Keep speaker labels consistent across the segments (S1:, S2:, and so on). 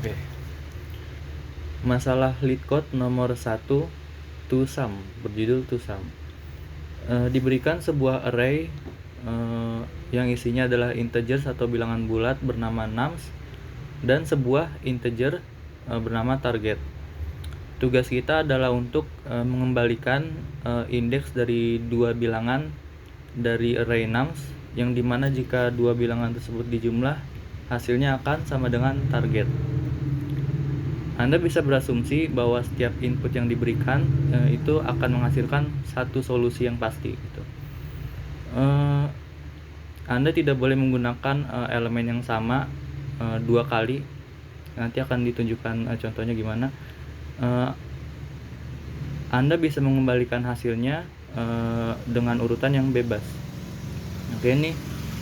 S1: Oke. Masalah lead code nomor 1 to sum, berjudul to sum. Diberikan sebuah array yang isinya adalah integers atau bilangan bulat bernama nums dan sebuah integer bernama target. Tugas kita adalah untuk mengembalikan indeks dari dua bilangan dari array nums, yang dimana jika dua bilangan tersebut dijumlah, hasilnya akan sama dengan target. Anda bisa berasumsi bahwa setiap input yang diberikan itu akan menghasilkan satu solusi yang pasti gitu. Anda tidak boleh menggunakan elemen yang sama dua kali. Nanti akan ditunjukkan contohnya gimana. Anda bisa mengembalikan hasilnya dengan urutan yang bebas. Oke, nih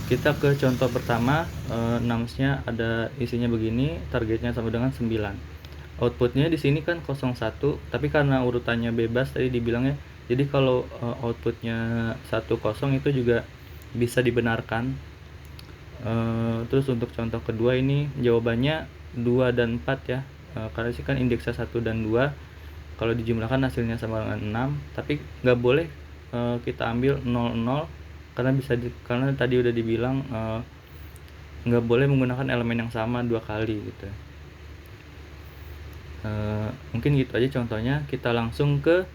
S1: kita ke contoh pertama. Numsnya ada isinya begini, targetnya sama dengan 9. Outputnya di sini kan 01, tapi karena urutannya bebas tadi dibilangnya, jadi kalau outputnya 10 itu juga bisa dibenarkan. Terus untuk contoh kedua ini jawabannya 2 dan 4 ya, karena sih kan indeksnya 1 dan 2, kalau dijumlahkan hasilnya sama dengan 6, tapi nggak boleh kita ambil 00 karena tadi udah dibilang nggak boleh menggunakan elemen yang sama dua kali gitu. Mungkin gitu aja contohnya. Kita langsung ke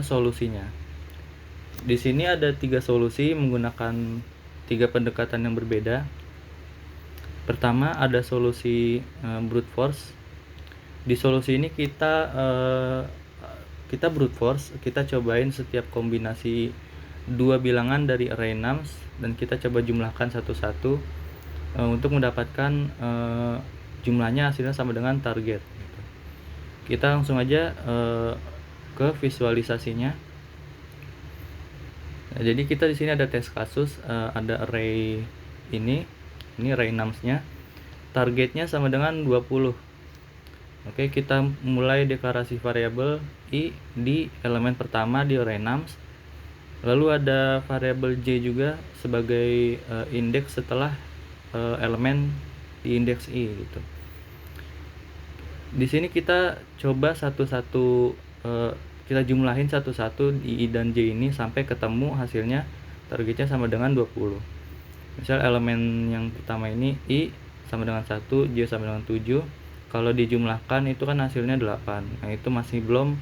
S1: solusinya. Di sini ada 3 solusi menggunakan 3 pendekatan yang berbeda. Pertama ada solusi brute force. Di solusi ini kita brute force, kita cobain setiap kombinasi dua bilangan dari array nums dan kita coba jumlahkan satu-satu untuk mendapatkan jumlahnya hasilnya sama dengan target. Kita langsung aja ke visualisasinya. Nah, jadi kita di sini ada tes kasus, ada array ini array nums-nya. Targetnya sama dengan 20. Oke, kita mulai deklarasi variabel i di elemen pertama di array nums. Lalu ada variabel j juga sebagai indeks setelah elemen di indeks i gitu. Di sini kita coba satu-satu, kita jumlahin satu-satu di i dan j ini sampai ketemu hasilnya targetnya sama dengan 20. Misal elemen yang pertama ini i sama dengan 1, j sama dengan 7. Kalau dijumlahkan itu kan hasilnya 8. Nah, itu masih belum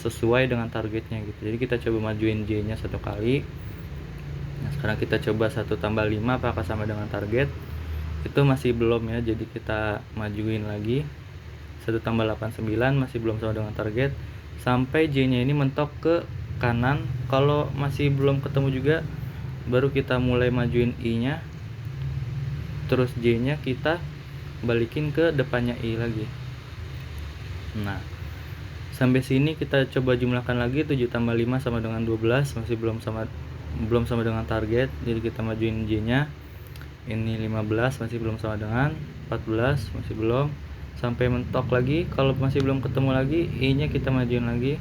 S1: sesuai dengan targetnya gitu. Jadi kita coba majuin j-nya satu kali. Nah, sekarang kita coba 1 tambah 5 apakah sama dengan target. Itu masih belum ya, jadi kita majuin lagi 1 tambah 8 9, masih belum sama dengan target, sampai j nya ini mentok ke kanan. Kalau masih belum ketemu juga, baru kita mulai majuin i nya, terus j nya kita balikin ke depannya i lagi. Nah, sampai sini kita coba jumlahkan lagi, 7 tambah 5 sama dengan 12, masih belum sama dengan target, jadi kita majuin j nya. Ini 15 masih belum sama dengan 14, masih belum, sampai mentok lagi. Kalau masih belum ketemu lagi, i nya kita majuin lagi,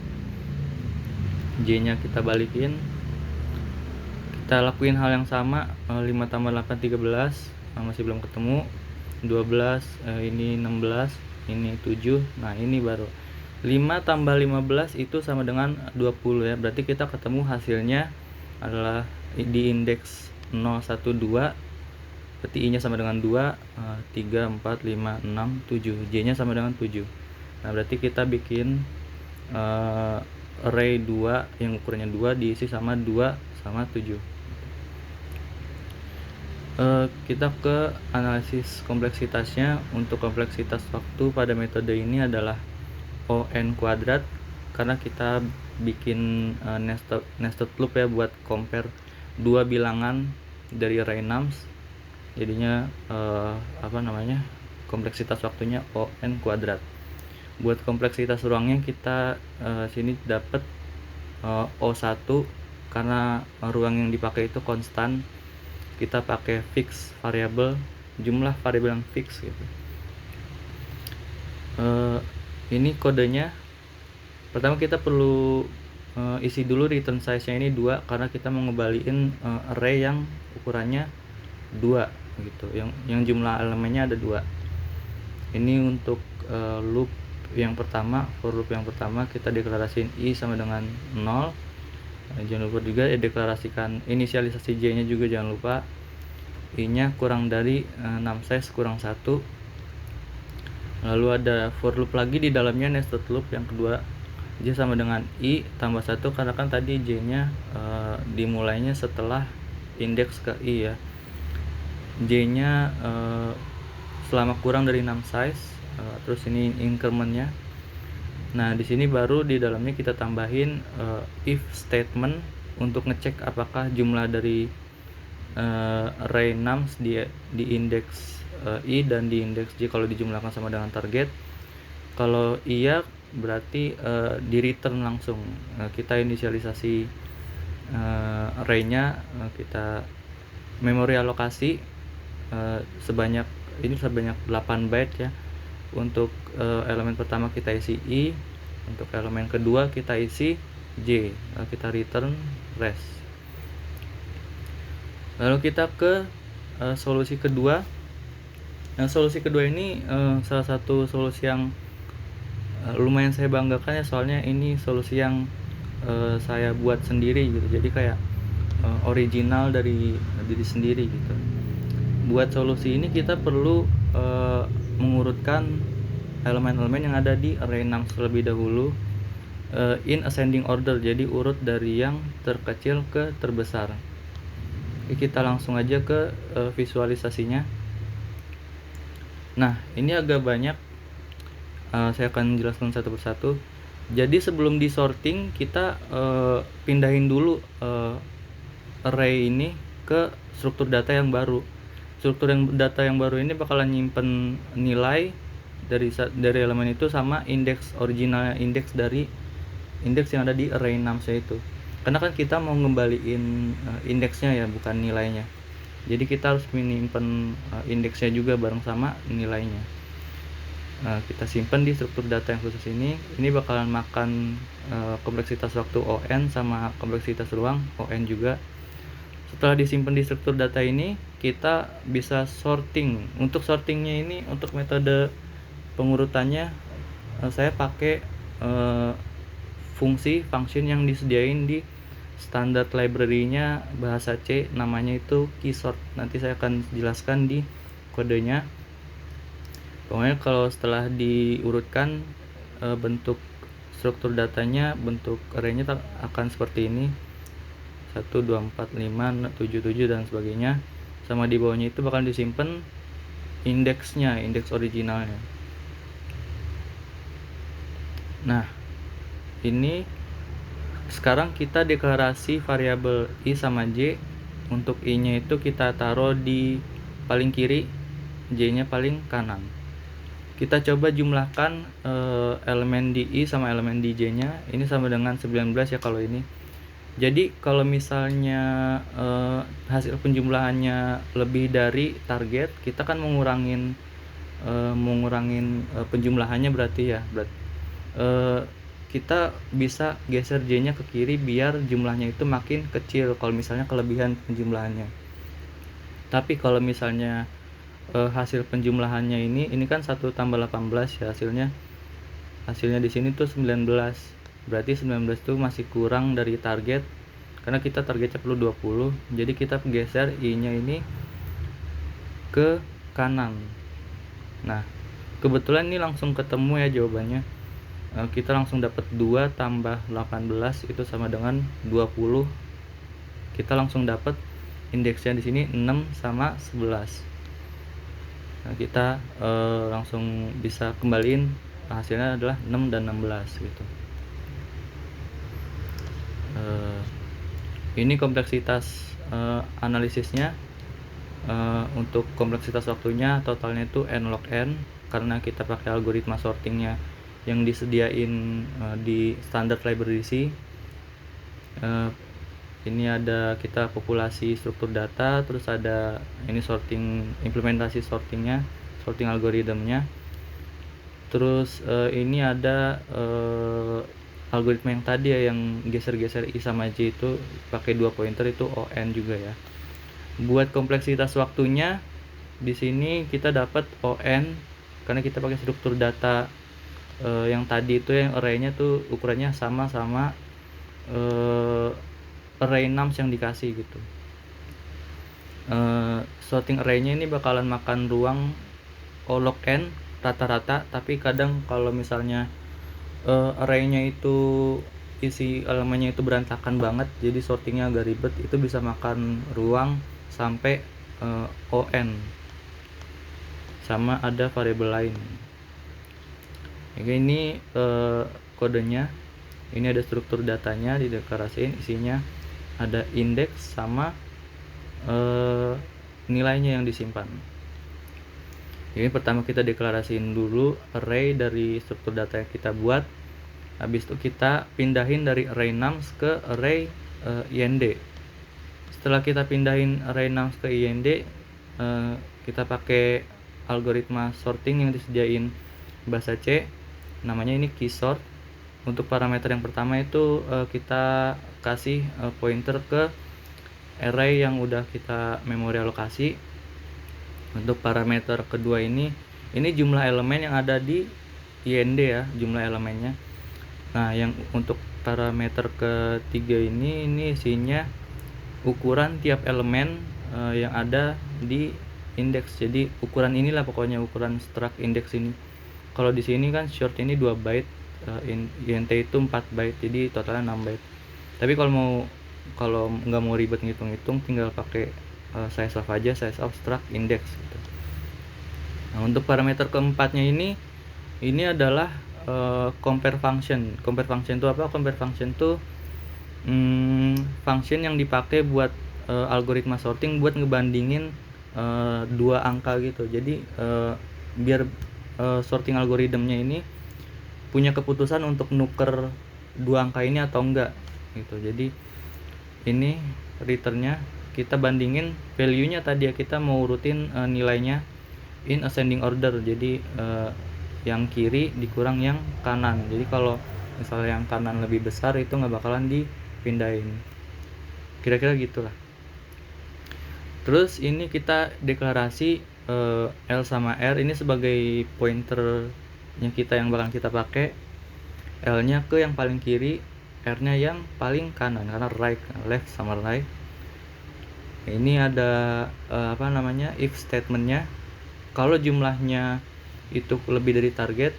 S1: j nya kita balikin. Kita lakuin hal yang sama, 5 tambah 8 13, masih belum ketemu. 12, ini 16, ini 7. Nah, ini baru 5 tambah 15 itu sama dengan 20 ya. Berarti kita ketemu hasilnya adalah di indeks 0 1 2. Berarti i nya sama dengan 2, 3, 4, 5, 6, 7. J nya sama dengan 7. Nah, berarti kita bikin array 2 yang ukurannya 2 diisi sama 2 sama 7. Kita ke analisis kompleksitasnya. Untuk kompleksitas waktu pada metode ini adalah on kuadrat, karena kita bikin nested loop ya buat compare dua bilangan dari array nums. Jadinya kompleksitas waktunya on kuadrat. Buat kompleksitas ruangnya kita sini dapat O1, karena ruang yang dipakai itu konstan. Kita pakai fix variabel, jumlah variabel yang fix gitu. Ini kodenya. Pertama kita perlu isi dulu return size-nya ini 2, karena kita mau ngembaliin array yang ukurannya 2 gitu, yang jumlah elemennya ada 2. Ini untuk loop yang pertama, for loop yang pertama kita deklarasiin i sama dengan 0. Jangan lupa juga deklarasikan inisialisasi j-nya juga, jangan lupa i-nya kurang dari num size kurang 1. Lalu ada for loop lagi di dalamnya, nested loop yang kedua, j sama dengan i tambah 1, karena kan tadi j-nya dimulainya setelah indeks ke i ya. J-nya selama kurang dari num size, terus ini incrementnya. Nah, di sini baru di dalamnya kita tambahin if statement untuk ngecek apakah jumlah dari array nums di indeks i dan di indeks j kalau dijumlahkan sama dengan target. Kalau iya berarti di return langsung. Kita inisialisasi array-nya, kita memori alokasi sebanyak 8 byte ya. Untuk elemen pertama kita isi i, untuk elemen kedua kita isi j, kita return rest. Lalu kita ke solusi kedua. Solusi kedua ini salah satu solusi yang lumayan saya banggakan ya, soalnya ini solusi yang saya buat sendiri gitu, jadi kayak original dari diri sendiri gitu. Buat solusi ini kita perlu mengurutkan elemen-elemen yang ada di array nums terlebih dahulu in ascending order, jadi urut dari yang terkecil ke terbesar. Kita langsung aja ke visualisasinya. Nah, ini agak banyak, saya akan jelaskan satu persatu. Jadi sebelum di sorting kita pindahin dulu array ini ke struktur data yang baru. Struktur data yang baru ini bakalan nyimpen nilai dari elemen itu sama indeks originalnya, indeks yang ada di array nums itu. Karena kan kita mau ngembaliin indeksnya ya, bukan nilainya. Jadi kita harus menyimpan indeksnya juga bareng sama nilainya. Kita simpan di struktur data yang khusus ini. Ini bakalan makan kompleksitas waktu on sama kompleksitas ruang on juga. Setelah disimpan di struktur data ini, kita bisa sorting. Untuk sortingnya ini, untuk metode pengurutannya, saya pakai function yang disediain di standar library-nya bahasa C, namanya itu keysort. Nanti saya akan jelaskan di kodenya. Pokoknya kalau setelah diurutkan bentuk struktur datanya, bentuk array-nya akan seperti ini, 1, 2, 4, 5, 7, 7 dan sebagainya. Sama di bawahnya itu bakal disimpan indeksnya, indeks originalnya. Nah, ini sekarang kita deklarasi variabel i sama j. Untuk i-nya itu kita taruh di paling kiri, j-nya paling kanan. Kita coba jumlahkan elemen di i sama elemen di j-nya. Ini sama dengan 19 ya kalau ini. Jadi kalau misalnya hasil penjumlahannya lebih dari target, kita kan mengurangin penjumlahannya, berarti ya. Kita bisa geser j-nya ke kiri biar jumlahnya itu makin kecil kalau misalnya kelebihan penjumlahannya. Tapi kalau misalnya hasil penjumlahannya ini kan 1 tambah 18 ya hasilnya di sini tuh 19. Berarti 19 itu masih kurang dari target, karena kita targetnya perlu 20. Jadi kita geser i-nya ini ke kanan. Nah, kebetulan ini langsung ketemu ya jawabannya. Kita langsung dapat 2 tambah 18 itu sama dengan 20. Kita langsung dapat indeksnya di sini 6 sama 11. Nah, kita langsung bisa kembaliin hasilnya adalah 6 dan 16 gitu. Ini kompleksitas analisisnya. Untuk kompleksitas waktunya totalnya itu n log n, karena kita pakai algoritma sortingnya yang disediain di standard library C. Ini ada kita populasi struktur data, terus ada ini sorting, implementasi sortingnya, sorting algoritmnya. Terus ini ada algoritma yang tadi ya, yang geser-geser i sama j itu pakai 2 pointer, itu on juga ya. Buat kompleksitas waktunya di sini kita dapat on karena kita pakai struktur data yang tadi itu, yang array-nya tuh ukurannya sama array nums yang dikasih gitu. Sorting array-nya ini bakalan makan ruang log n rata-rata, tapi kadang kalau misalnya array-nya itu isi elemennya itu berantakan banget, jadi sortingnya agak ribet, itu bisa makan ruang sampai on, sama ada variabel lain. Oke, ini kodenya. Ini ada struktur datanya dideklarasiin, isinya ada indeks sama nilainya yang disimpan. Ini pertama kita deklarasiin dulu array dari struktur data yang kita buat. Habis itu kita pindahin dari array nums ke array ind. Setelah kita pindahin array nums ke ind, kita pakai algoritma sorting yang disediain bahasa C, namanya ini keysort. Untuk parameter yang pertama itu kita kasih pointer ke array yang udah kita memori alokasi. Untuk parameter kedua ini jumlah elemen yang ada di ind ya, jumlah elemennya. Nah, yang untuk parameter ketiga ini isinya ukuran tiap elemen yang ada di indeks. Jadi ukuran inilah pokoknya, ukuran struct indeks ini. Kalau di sini kan short ini 2 byte, int itu 4 byte, jadi totalnya 6 byte. Tapi kalau nggak mau ribet ngitung-ngitung, tinggal pakai size of aja, size of struct index gitu. Nah, untuk parameter keempatnya ini adalah compare function. Compare function itu apa? Compare function itu function yang dipakai buat algoritma sorting buat ngebandingin dua angka gitu. Jadi biar sorting algoritmnya ini punya keputusan untuk nuker dua angka ini atau enggak gitu. Jadi ini returnnya kita bandingin value-nya tadi ya, kita mau urutin nilainya in ascending order. Jadi yang kiri dikurang yang kanan. Jadi kalau misalnya yang kanan lebih besar, itu nggak bakalan dipindahin. Kira-kira gitulah. Terus ini kita deklarasi L sama R ini sebagai pointernya kita yang bakal kita pakai. L-nya ke yang paling kiri, R-nya yang paling kanan, karena left sama right. Ini ada if statementnya. Kalau jumlahnya itu lebih dari target,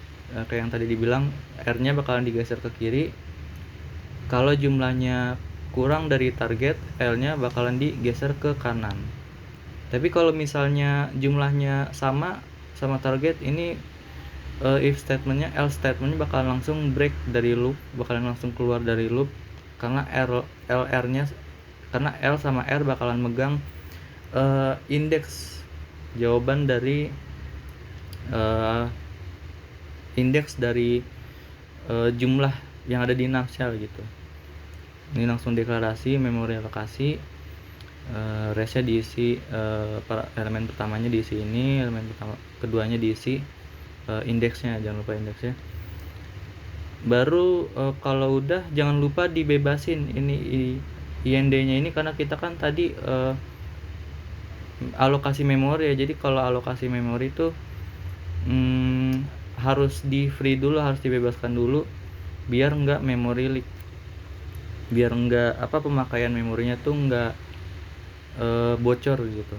S1: kayak yang tadi dibilang, R-nya bakalan digeser ke kiri. Kalau jumlahnya kurang dari target, L-nya bakalan digeser ke kanan. Tapi kalau misalnya jumlahnya sama target, ini if statementnya, L statementnya bakalan langsung break dari loop, bakalan langsung keluar dari loop, karena karena L sama R bakalan megang indeks jawaban dari indeks dari jumlah yang ada di num-shell gitu. Ini langsung deklarasi memori alokasi, resnya diisi, elemen pertamanya diisi ini, elemen keduanya diisi indeksnya, jangan lupa indeksnya. Baru kalau udah, jangan lupa dibebasin ini IND-nya ini, karena kita kan tadi alokasi memori ya. Jadi kalau alokasi memori itu harus di free dulu, harus dibebaskan dulu, biar enggak memory leak, biar enggak pemakaian memorinya tuh enggak bocor gitu.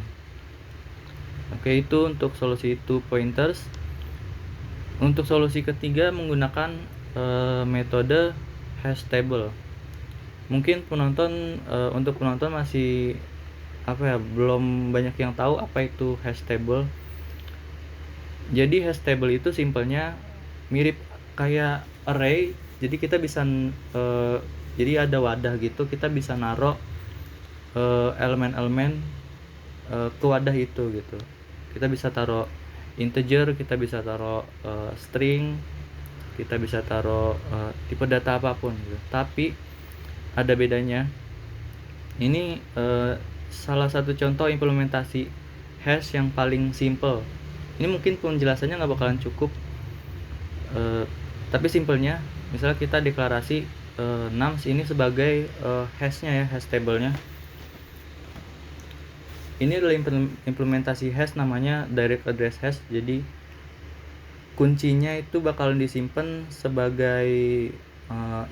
S1: Oke, itu untuk solusi 2 pointers. Untuk solusi ketiga menggunakan metode hash table. Mungkin untuk penonton masih belum banyak yang tahu apa itu hash table. Jadi hash table itu simpelnya mirip kayak array. Jadi kita bisa jadi ada wadah gitu, kita bisa naruh elemen-elemen ke wadah itu gitu. Kita bisa taruh integer, kita bisa taruh string, kita bisa taruh tipe data apapun gitu. Tapi ada bedanya. Ini salah satu contoh implementasi hash yang paling simple. Ini mungkin penjelasannya nggak bakalan cukup, tapi simpelnya, misalnya kita deklarasi nums ini sebagai hashnya ya, hash table-nya. Ini adalah implementasi hash, namanya direct address hash. Jadi kuncinya itu bakalan disimpan sebagai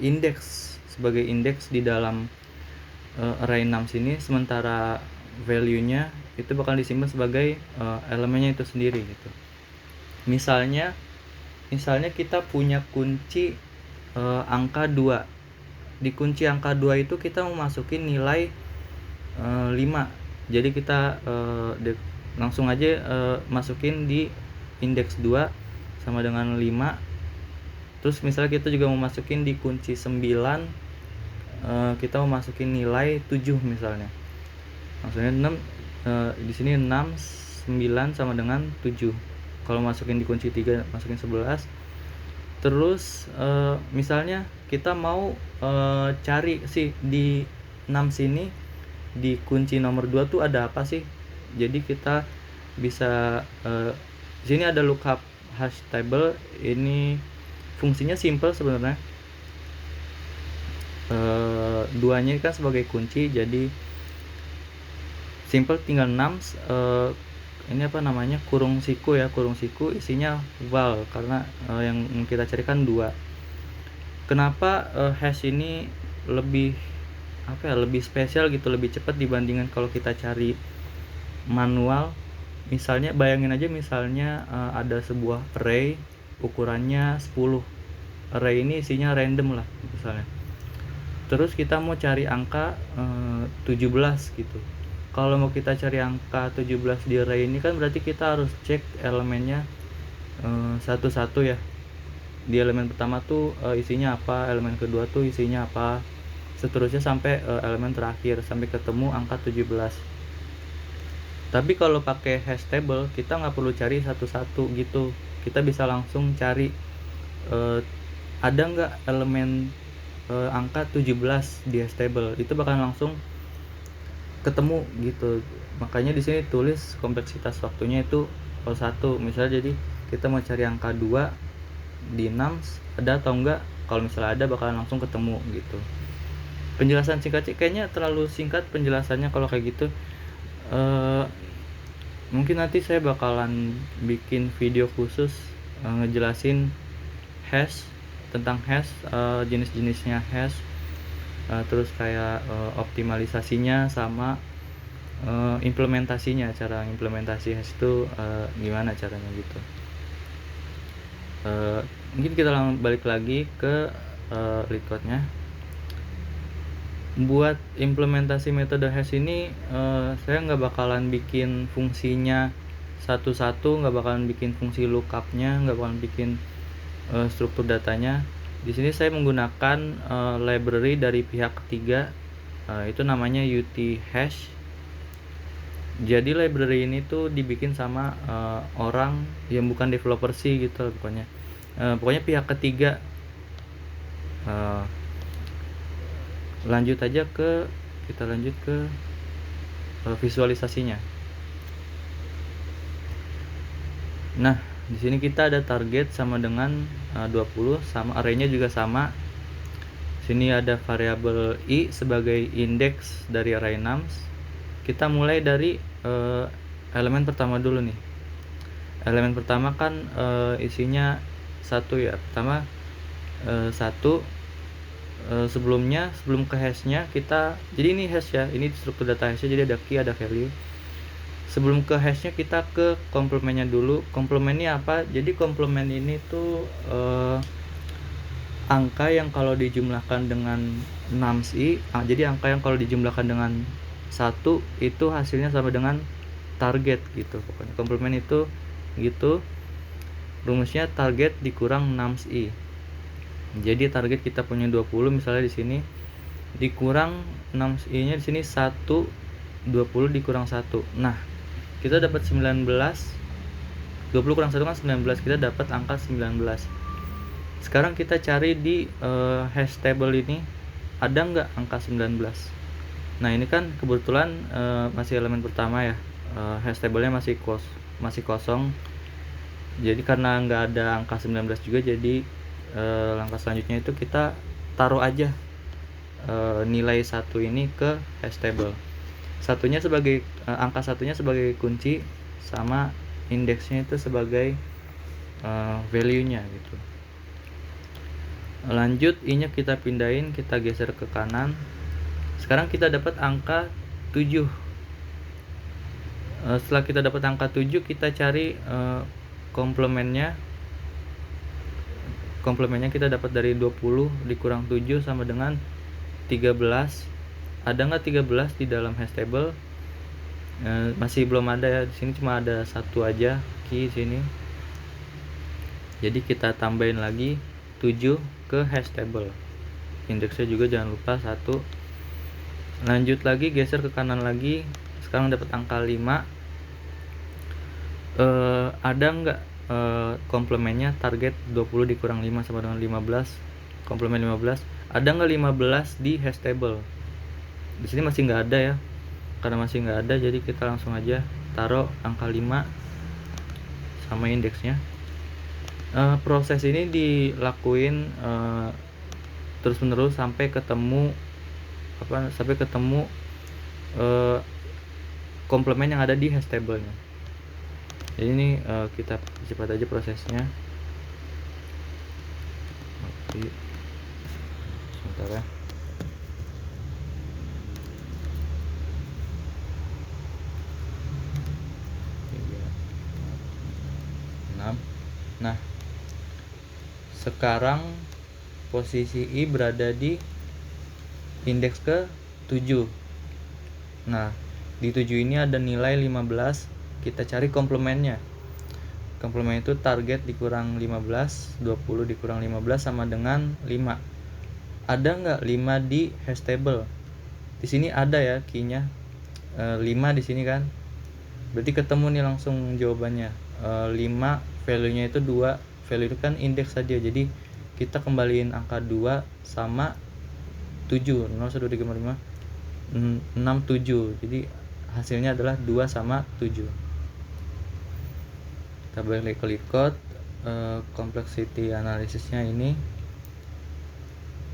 S1: indeks di dalam array nums ini, sementara value-nya itu bakal disimpan sebagai elemennya itu sendiri gitu. Misalnya kita punya kunci angka 2. Di kunci angka 2 itu kita mau masukin nilai 5. Jadi kita langsung aja masukin di indeks 2 sama dengan 5. Terus misalnya kita juga mau masukin di kunci 9, kita mau masukin nilai 7 misalnya. Maksudnya 6 di sini 6 9 sama dengan 7. Kalau masukin di kunci 3 masukin 11. Terus misalnya kita mau cari sih di 6 sini, di kunci nomor 2 tuh ada apa sih. Jadi kita bisa di sini ada lookup hash table. Ini fungsinya simple sebenarnya. Duanya kan sebagai kunci, jadi simple, tinggal nums ini apa namanya, kurung siku isinya val, karena yang kita cari kan 2. Kenapa hash ini lebih lebih spesial gitu, lebih cepat dibandingkan kalau kita cari manual. Misalnya bayangin aja, misalnya ada sebuah array ukurannya 10. Array ini isinya random lah misalnya. Terus kita mau cari angka 17 gitu. Kalau mau kita cari angka 17 di array ini kan berarti kita harus cek elemennya satu-satu ya. Di elemen pertama tuh isinya apa, elemen kedua tuh isinya apa, seterusnya sampai elemen terakhir sampai ketemu angka 17. Tapi kalau pakai hash table kita nggak perlu cari satu-satu gitu. Kita bisa langsung cari ada nggak elemen angka 17 di hash table, itu bakal langsung ketemu gitu. Makanya di sini tulis kompleksitas waktunya itu 1. Misalnya jadi kita mau cari angka 2 di nums, ada atau enggak. Kalau misalnya ada bakalan langsung ketemu gitu. Penjelasan singkatnya kayaknya terlalu singkat penjelasannya kalau kayak gitu. Mungkin nanti saya bakalan bikin video khusus ngejelasin hash, tentang hash, jenis-jenisnya hash, terus kayak optimalisasinya sama implementasinya, cara implementasi hash itu gimana caranya gitu. Mungkin kita balik lagi ke lead code-nya. Buat implementasi metode hash ini saya nggak bakalan bikin fungsinya satu-satu, nggak bakalan bikin fungsi lookup-nya, nggak bakalan bikin struktur datanya. Di sini saya menggunakan library dari pihak ketiga, itu namanya UT-Hash. Jadi library ini tuh dibikin sama orang yang bukan developer sih gitu pokoknya. Pokoknya pihak ketiga. Kita lanjut ke visualisasinya. Nah, di sini kita ada target sama dengan 20, sama arraynya juga sama. Sini ada variabel i sebagai indeks dari array nums. Kita mulai dari elemen pertama dulu nih. Elemen pertama kan isinya 1 ya. Pertama 1. Sebelum ke hashnya kita, jadi ini hash ya, ini struktur data hashnya, jadi ada key, ada value. Sebelum ke hashnya kita ke komplementnya dulu. Komplementnya apa? Jadi komplement ini tuh angka yang kalau dijumlahkan dengan nums i, jadi angka yang kalau dijumlahkan dengan 1 itu hasilnya sama dengan target gitu. Pokoknya komplement itu gitu, rumusnya target dikurang nums i. Jadi target kita punya 20, misalnya di sini dikurang nums i-nya di sini 1, 20 dikurang 1. Nah, kita dapat 19. 20 kurang 1 kan 19, kita dapat angka 19. Sekarang kita cari di hash table ini ada nggak angka 19. Nah, ini kan kebetulan masih elemen pertama ya. Hash table-nya masih kosong. Jadi karena nggak ada angka 19 juga, jadi langkah selanjutnya itu kita taruh aja nilai 1 ini ke hash table. Angka satunya sebagai kunci, sama indeksnya itu sebagai value-nya gitu. Lanjut, i-nya kita pindahin, kita geser ke kanan. Sekarang kita dapat angka 7. Setelah kita dapat angka 7, kita cari komplemennya. Komplemennya kita dapat dari 20 dikurang 7 sama dengan 13. Ada nggak 13 di dalam hash table? Masih belum ada ya. Di sini cuma ada satu aja key sini. Jadi kita tambahin lagi 7 ke hash table. Indeksnya juga jangan lupa 1. Lanjut lagi, geser ke kanan lagi. Sekarang dapat angka 5. Ada nggak komplemennya target 20 dikurang 5 sama dengan 15? Komplemen 15. Ada nggak 15 di hash table? Di sini masih nggak ada ya. Karena masih nggak ada, jadi kita langsung aja taruh angka 5 sama indeksnya. Proses ini dilakuin terus menerus sampai ketemu komplemen yang ada di hash table-nya. Jadi ini kita cepat aja prosesnya. Oke. Sebentar ya. Nah, sekarang posisi I berada di indeks ke 7. Nah, di 7 ini ada nilai 15. Kita cari komplemennya. Komplemen itu target dikurang 15, 20 dikurang 15 sama dengan 5. Ada nggak 5 di hash table? Di sini ada ya key-nya. 5 di sini kan. Berarti ketemu nih langsung jawabannya. 5 value-nya itu 2. Value itu kan indeks saja. Jadi kita kembaliin angka 2 sama 7. 0, 1, 2, 3, 4, 5, 6, 7. Jadi hasilnya adalah 2 sama 7. Kita balik ke lead code. Complexity analisisnya ini.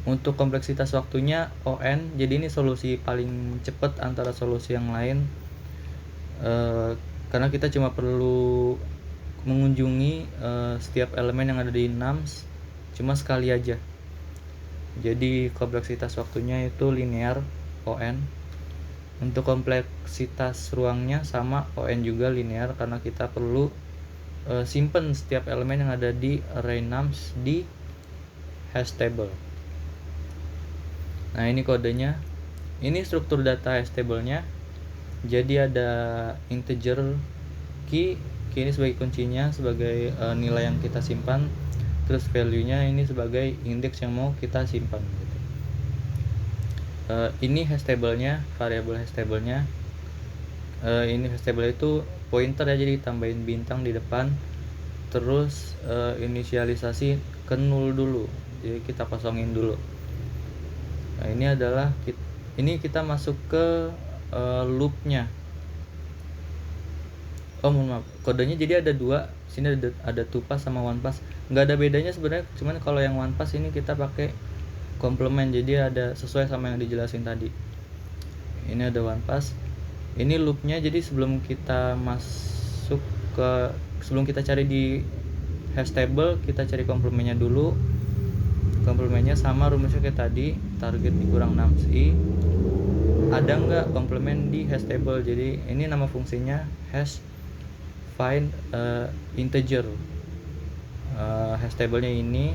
S1: Untuk kompleksitas waktunya ON. Jadi ini solusi paling cepat antara solusi yang lain. Karena kita cuma perlu mengunjungi setiap elemen yang ada di nums cuma sekali aja. Jadi kompleksitas waktunya itu linear ON. Untuk kompleksitas ruangnya sama ON juga linear, karena kita perlu simpen setiap elemen yang ada di array nums di hash table. Nah, ini kodenya. Ini struktur data hash table-nya. Jadi ada integer key ini sebagai kuncinya, sebagai nilai yang kita simpan. Terus value-nya ini sebagai indeks yang mau kita simpan gitu. Ini hash table-nya, variabel hash table-nya. Ini hash table itu pointer ya, jadi tambahin bintang di depan. Terus inisialisasi ke 0 dulu. Jadi kita kosongin dulu. Nah, ini adalah kita masuk ke loop-nya. Mohon maaf, kodenya jadi ada 2. Sini ada 2pass sama 1pass. Nggak ada bedanya sebenarnya, cuman kalau yang 1pass ini kita pakai komplement, jadi ada sesuai sama yang dijelasin tadi. Ini ada 1pass. Ini loopnya, jadi sebelum kita cari di hash table, kita cari komplemennya dulu. Komplemennya sama rumusnya kayak tadi, target dikurang nums i. Ada nggak komplement di hash table? Jadi ini nama fungsinya hash find integer. Hash table-nya ini,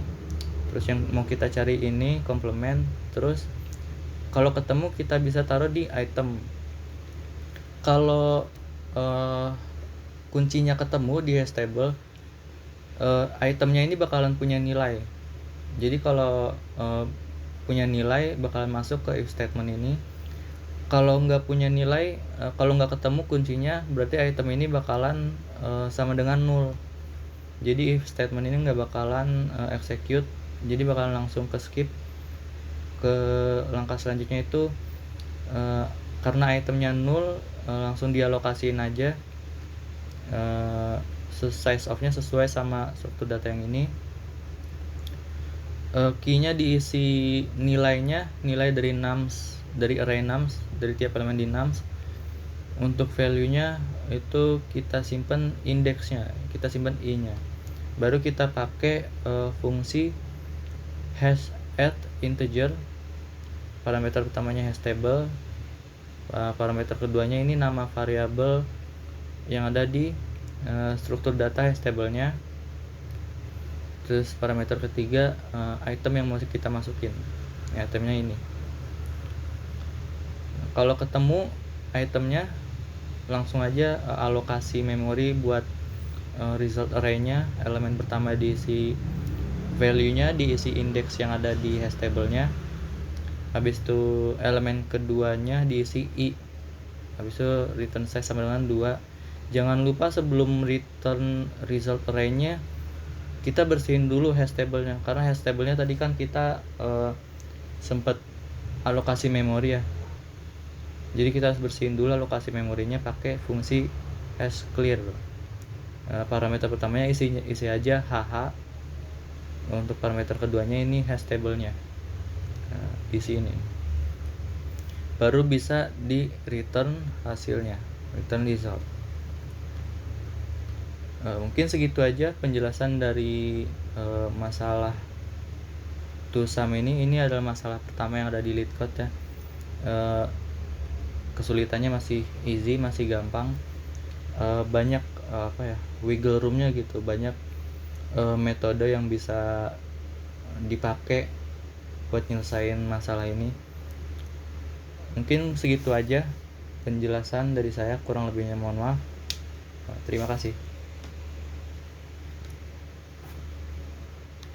S1: terus yang mau kita cari ini komplement. Terus kalau ketemu kita bisa taruh di item. Kalau kuncinya ketemu di hash table, itemnya ini bakalan punya nilai. Jadi kalau punya nilai bakalan masuk ke if statement ini. Kalau nggak punya nilai, kalau nggak ketemu kuncinya, berarti item ini bakalan sama dengan 0. Jadi if statement ini nggak bakalan execute, jadi bakalan langsung ke skip ke langkah selanjutnya. Itu karena itemnya 0, langsung dialokasiin aja. Size of-nya sesuai sama struktur data yang ini. Key-nya diisi nilai dari nums, dari array nums, dari tiap elemen di nums. Untuk value-nya itu kita simpan indeksnya, kita simpan i-nya. baru kita pakai fungsi hash add integer. Parameter pertamanya hash table, parameter keduanya ini nama variabel yang ada di struktur data hash table-nya. Terus parameter ketiga item yang mau kita masukin. Itemnya ini. Kalau ketemu itemnya, langsung aja alokasi memori buat result array-nya. Elemen pertama diisi value-nya, diisi index yang ada di hash table-nya. Habis itu elemen keduanya diisi i. Habis itu return size sama dengan 2. Jangan lupa sebelum return result array-nya kita bersihin dulu hash table-nya, karena hash table-nya tadi kan kita sempat alokasi memori ya. Jadi kita harus bersihin dulu alokasi memorinya pakai fungsi hash clear. Parameter pertamanya isi aja hh. Untuk parameter keduanya ini hash table-nya. Isi ini. Baru bisa di return hasilnya, return result. Mungkin segitu aja penjelasan dari masalah TOSUM ini. Ini adalah masalah pertama yang ada di LeetCode ya. Kesulitannya masih easy, masih gampang. Banyak wiggle roomnya gitu, banyak metode yang bisa dipakai buat nyelesain masalah ini. Mungkin segitu aja penjelasan dari saya, kurang lebihnya mohon maaf. Terima kasih.